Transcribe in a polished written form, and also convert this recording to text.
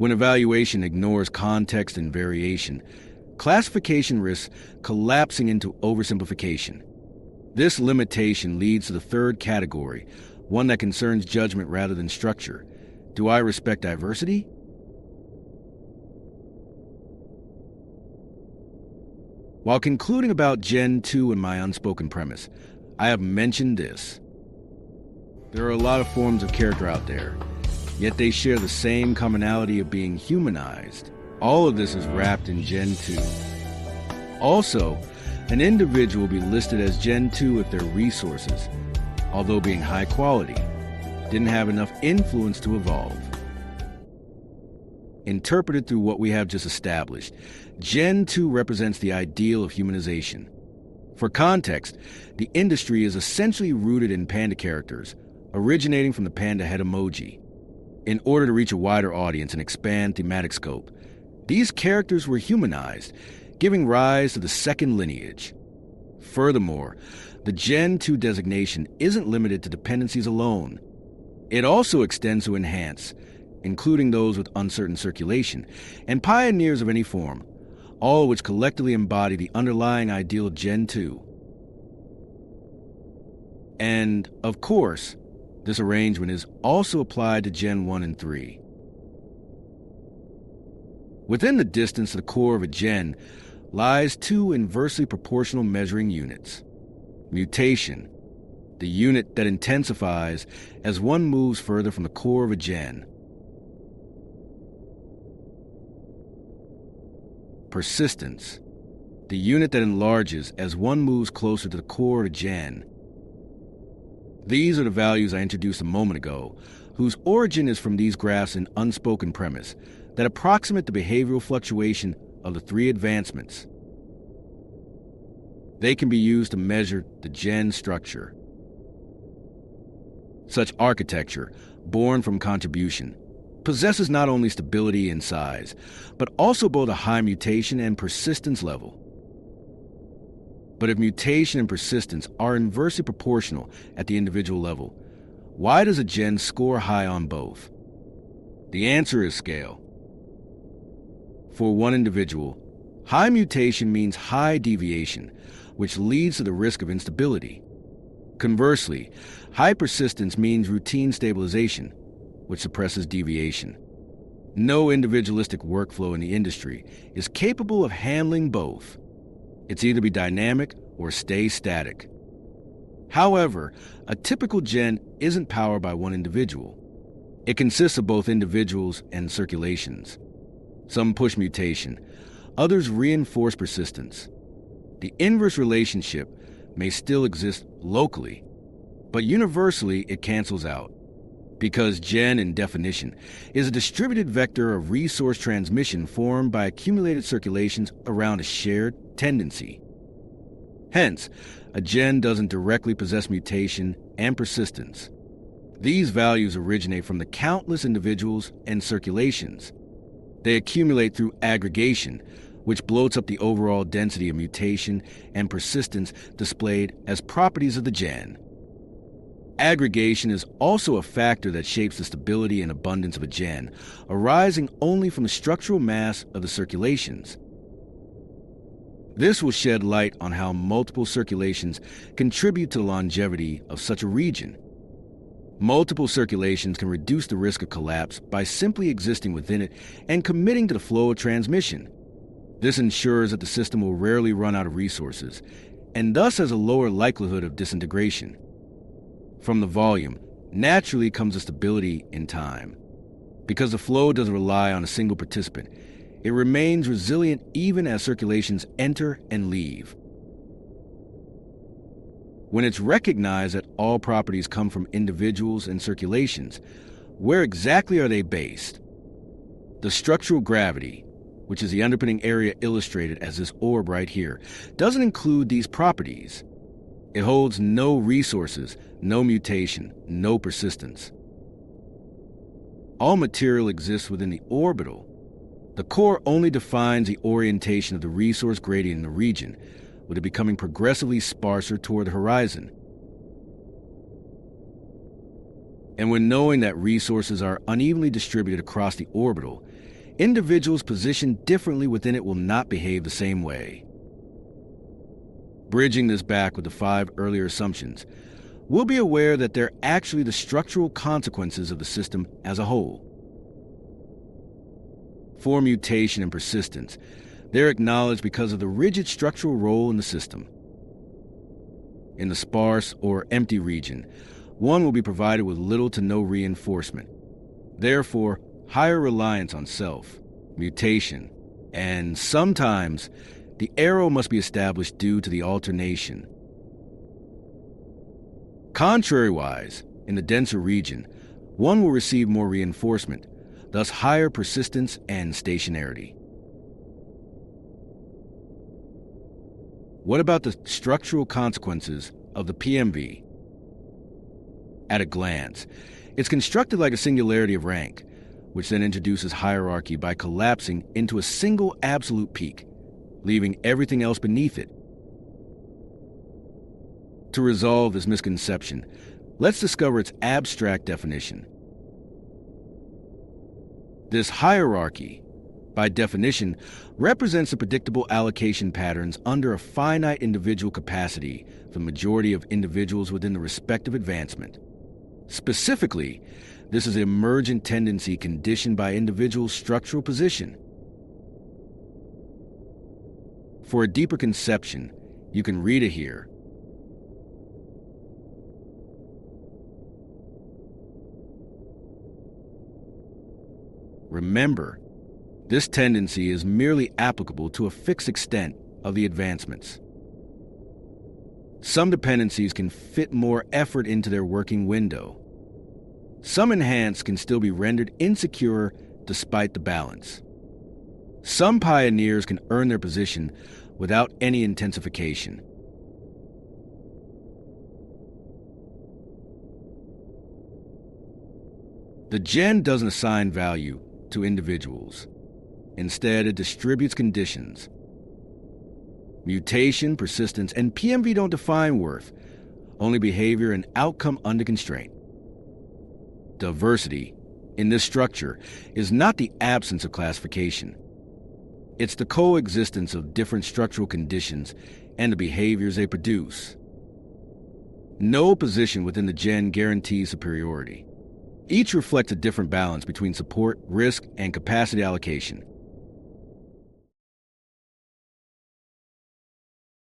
When evaluation ignores context and variation, classification risks collapsing into oversimplification. This limitation leads to the third category, one that concerns judgment rather than structure. Do I respect diversity? While concluding about Gen 2 in my unspoken premise, I have mentioned this. There are a lot of forms of character out there, yet they share the same commonality of being humanized. All of this is wrapped in Gen 2. Also, an individual will be listed as Gen 2 if their resources, although being high quality, didn't have enough influence to evolve. Interpreted through what we have just established, Gen 2 represents the ideal of humanization. For context, the industry is essentially rooted in panda characters, originating from the panda head emoji. In order to reach a wider audience and expand thematic scope, these characters were humanized, giving rise to the second lineage. Furthermore, the Gen 2 designation isn't limited to dependencies alone. It also extends to enhance, including those with uncertain circulation, and pioneers of any form, all of which collectively embody the underlying ideal of Gen 2. And, of course, this arrangement is also applied to Gen 1 and 3. Within the distance to the core of a gen lies two inversely proportional measuring units. Mutation, the unit that intensifies as one moves further from the core of a gen. Persistence, the unit that enlarges as one moves closer to the core of a gen. These are the values I introduced a moment ago, whose origin is from these graphs in unspoken premise that approximate the behavioral fluctuation of the three advancements. They can be used to measure the gen structure. Such architecture, born from contribution, possesses not only stability in size, but also both a high mutation and persistence level. But if mutation and persistence are inversely proportional at the individual level, why does a gen score high on both? The answer is scale. For one individual, high mutation means high deviation, which leads to the risk of instability. Conversely, high persistence means routine stabilization, which suppresses deviation. No individualistic workflow in the industry is capable of handling both. It's either be dynamic or stay static. However, a typical gen isn't powered by one individual. It consists of both individuals and circulations. Some push mutation, others reinforce persistence. The inverse relationship may still exist locally, but universally it cancels out. Because gen, in definition, is a distributed vector of resource transmission formed by accumulated circulations around a shared tendency. Hence, a gen doesn't directly possess mutation and persistence. These values originate from the countless individuals and circulations. They accumulate through aggregation, which bloats up the overall density of mutation and persistence displayed as properties of the gen. Aggregation is also a factor that shapes the stability and abundance of a gen, arising only from the structural mass of the circulations. This will shed light on how multiple circulations contribute to the longevity of such a region. Multiple circulations can reduce the risk of collapse by simply existing within it and committing to the flow of transmission. This ensures that the system will rarely run out of resources, and thus has a lower likelihood of disintegration. From the volume, naturally comes a stability in time. Because the flow doesn't rely on a single participant, it remains resilient even as circulations enter and leave. When it's recognized that all properties come from individuals and circulations, where exactly are they based? The structural gravity, which is the underpinning area illustrated as this orb right here, doesn't include these properties. It holds no resources, no mutation, no persistence. All material exists within the orbital. The core only defines the orientation of the resource gradient in the region, with it becoming progressively sparser toward the horizon. And when knowing that resources are unevenly distributed across the orbital, individuals positioned differently within it will not behave the same way. Bridging this back with the 5 earlier assumptions, we'll be aware that they're actually the structural consequences of the system as a whole. For mutation and persistence, they're acknowledged because of the rigid structural role in the system. In the sparse or empty region, one will be provided with little to no reinforcement, therefore higher reliance on self, mutation, and sometimes the arrow must be established due to the alternation. Contrariwise, in the denser region, one will receive more reinforcement, thus higher persistence and stationarity. What about the structural consequences of the PMV? At a glance, it's constructed like a singularity of rank, which then introduces hierarchy by collapsing into a single absolute peak, leaving everything else beneath it. To resolve this misconception, let's discover its abstract definition. This hierarchy, by definition, represents the predictable allocation patterns under a finite individual capacity for the majority of individuals within the respective advancement. Specifically, this is an emergent tendency conditioned by individuals' structural position. For a deeper conception, you can read it here. Remember, this tendency is merely applicable to a fixed extent of the advancements. Some dependencies can fit more effort into their working window. Some enhanced can still be rendered insecure despite the balance. Some pioneers can earn their position without any intensification. The gen doesn't assign value to individuals. Instead, it distributes conditions. Mutation, persistence, and PMV don't define worth, only behavior and outcome under constraint. Diversity, in this structure, is not the absence of classification. It's the coexistence of different structural conditions and the behaviors they produce. No position within the gen guarantees superiority. Each reflects a different balance between support, risk, and capacity allocation.